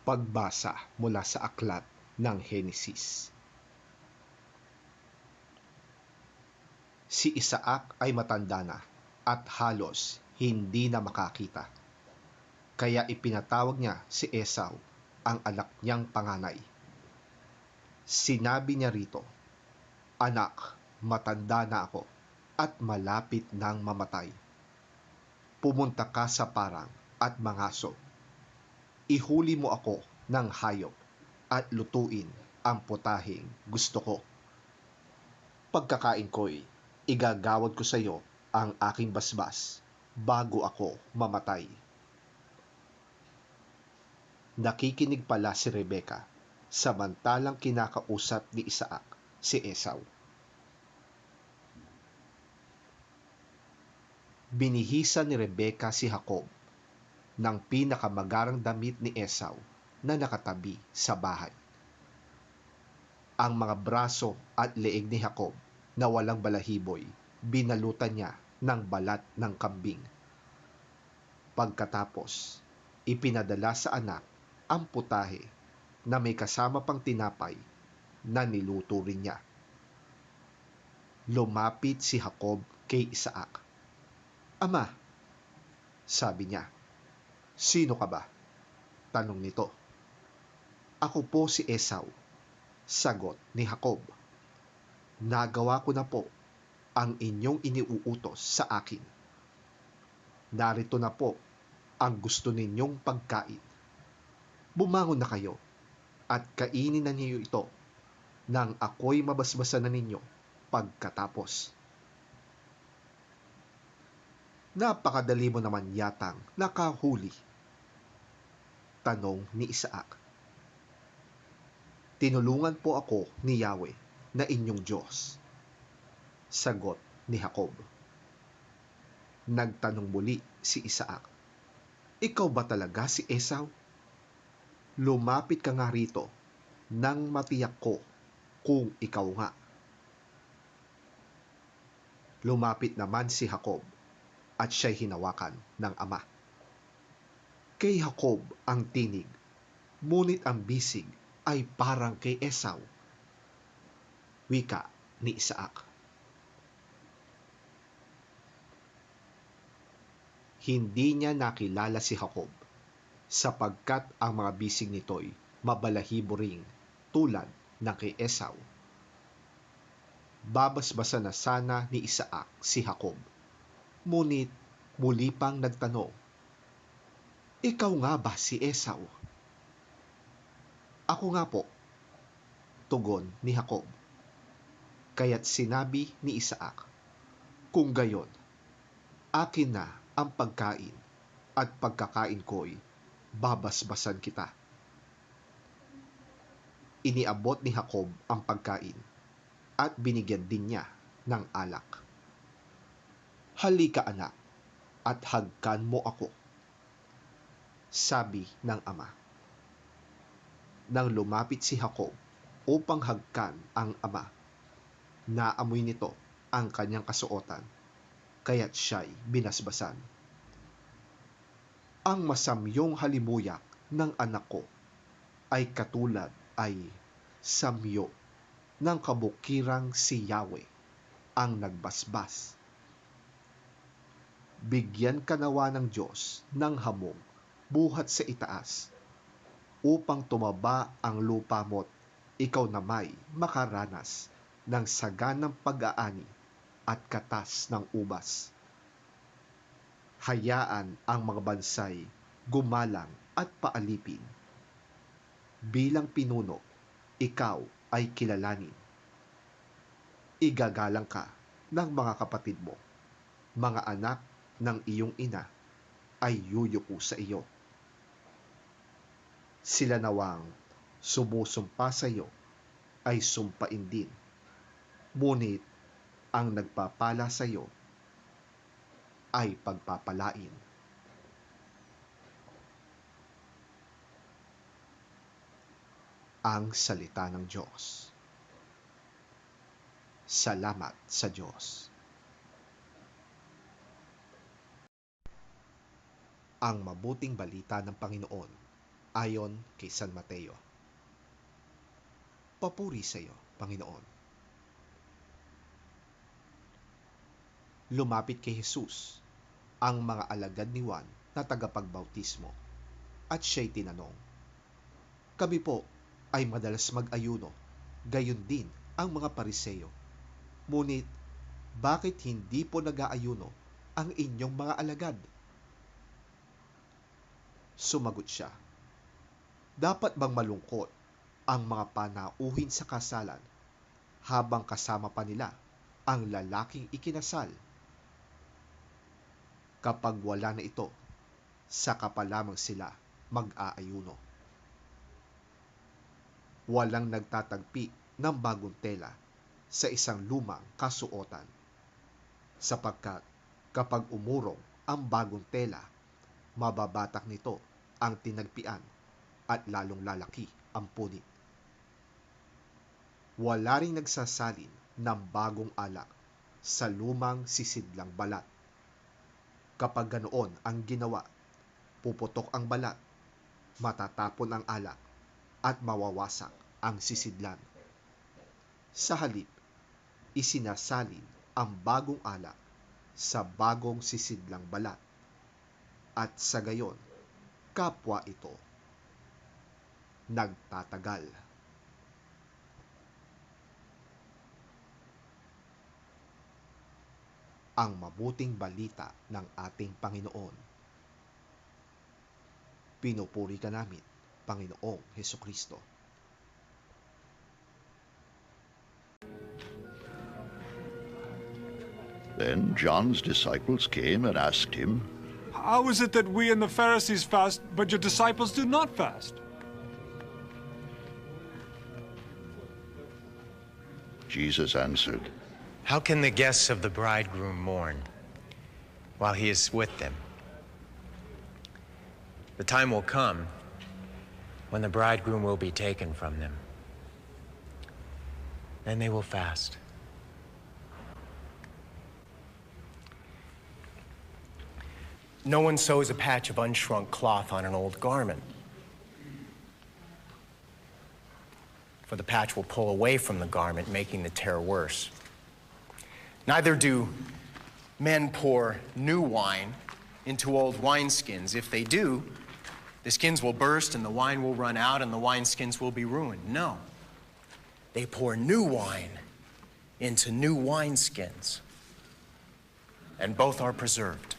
Pagbasa mula sa aklat ng Henesis. Si Isaac ay matanda na at halos hindi na makakita. Kaya ipinatawag niya si Esau, ang anak niyang panganay. Sinabi niya rito, "Anak, matanda na ako at malapit nang mamatay. Pumunta ka sa parang at mangaso. Ihuli mo ako ng hayop at lutuin ang putahing gusto ko. Pagkakain ko'y igagawad ko sa iyo ang aking basbas bago ako mamatay." Nakikinig pala si Rebeka samantalang kinakausap ni Isaac si Esau. Binihisan ni Rebeka si Jacob ng pinakamagarang damit ni Esau na nakatabi sa bahay. Ang mga braso at leeg ni Jacob na walang balahiboy, binalutan niya ng balat ng kambing. Pagkatapos, ipinadala sa anak ang putahe na may kasama pang tinapay na niluto rin niya. Lumapit si Jacob kay Isaac. "Ama," sabi niya. "Sino ka ba?" tanong nito. "Ako po si Esau," sagot ni Jacob. "Nagawa ko na po ang inyong iniuutos sa akin. Narito na po ang gusto ninyong pagkain. Bumangon na kayo at kainin na niyo ito nang ako'y mabasbasan na ninyo pagkatapos." "Napakadali mo naman yatang nakahuli," tanong ni Isaac. "Tinulungan po ako ni Yahweh na inyong Diyos," sagot ni Jacob. Nagtanong muli si Isaac, "Ikaw ba talaga si Esau? Lumapit ka nga rito nang matiyak ko kung ikaw nga." Lumapit naman si Jacob at siya'y hinawakan ng ama. Kay Jacob ang tinig, ngunit ang bisig ay parang kay Esau. Wika ni Isaac. Hindi niya nakilala si Jacob sapagkat ang mga bisig nito'y mabalahibo ring tulad ng kay Esau. Babasbasan na sana ni Isaac si Jacob, ngunit muli pang nagtanong, "Ikaw nga ba si Esau?" "Ako nga po," tugon ni Jacob. Kaya't sinabi ni Isaac, "Kung gayon, akin na ang pagkain at pagkakain ko'y babasbasan kita." Iniabot ni Jacob ang pagkain at binigyan din niya ng alak. "Halika anak at hagkan mo ako," sabi ng ama. Nang lumapit si Jacob upang hagkan ang ama, naamoy nito ang kanyang kasuotan, kaya't siya'y binasbasan. "Ang masamyong halimuyak ng anak ko ay katulad ay samyo ng kabukirang si Yahweh ang nagbasbas. Bigyan ka nawa ng Diyos ng hamog buhat sa itaas upang tumaba ang lupa mo't ikaw nama'y makaranas ng saganang pag-aani at katas ng ubas. Hayaan ang mga bansay gumalang at paalipin. Bilang pinuno, ikaw ay kilalanin. Igagalang ka ng mga kapatid mo, mga anak ng iyong ina ay yuyuko sa iyo. Sila nawang sumusumpa sa iyo ay sumpain din, ngunit ang nagpapala sa iyo ay pagpapalain." Ang salita ng Diyos. Salamat sa Diyos. Ang mabuting balita ng Panginoon ayon kay San Mateo. Papuri sa iyo, Panginoon. Lumapit kay Jesus ang mga alagad ni Juan na tagapagbautismo at siya'y tinanong, "Kami po ay madalas mag-ayuno, gayon din ang mga Pariseo. Ngunit bakit hindi po nag-aayuno ang inyong mga alagad?" Sumagot siya, "Dapat bang malungkot ang mga panauhin sa kasalan habang kasama pa nila ang lalaking ikinasal? Kapag wala na ito, saka pa lamang sila mag-aayuno. Walang nagtatagpi ng bagong tela sa isang lumang kasuotan, sapagkat kapag umurong ang bagong tela, mababatak nito ang tinagpian at lalong lalaki ang punit. Wala ring nagsasalin ng bagong alak sa lumang sisidlang balat. Kapag ganoon ang ginawa, puputok ang balat, matatapon ang alak, at mawawasak ang sisidlan. Sa halip, isinasalin ang bagong alak sa bagong sisidlang balat, at sa gayon, kapwa ito nagtatagal." Ang mabuting balita ng ating Panginoon. Pinupuri ka namin, Panginoong Hesukristo. Then John's disciples came and asked him, "How is it that we and the Pharisees fast, but your disciples do not fast?" Jesus answered, How can the guests of the bridegroom mourn while he is with them? The time will come when the bridegroom will be taken from them. Then they will fast. No one sews a patch of unshrunk cloth on an old garment, for the patch will pull away from the garment, making the tear worse. Neither do men pour new wine into old wineskins. If they do, the skins will burst and the wine will run out and the wineskins will be ruined. No, they pour new wine into new wineskins, and both are preserved.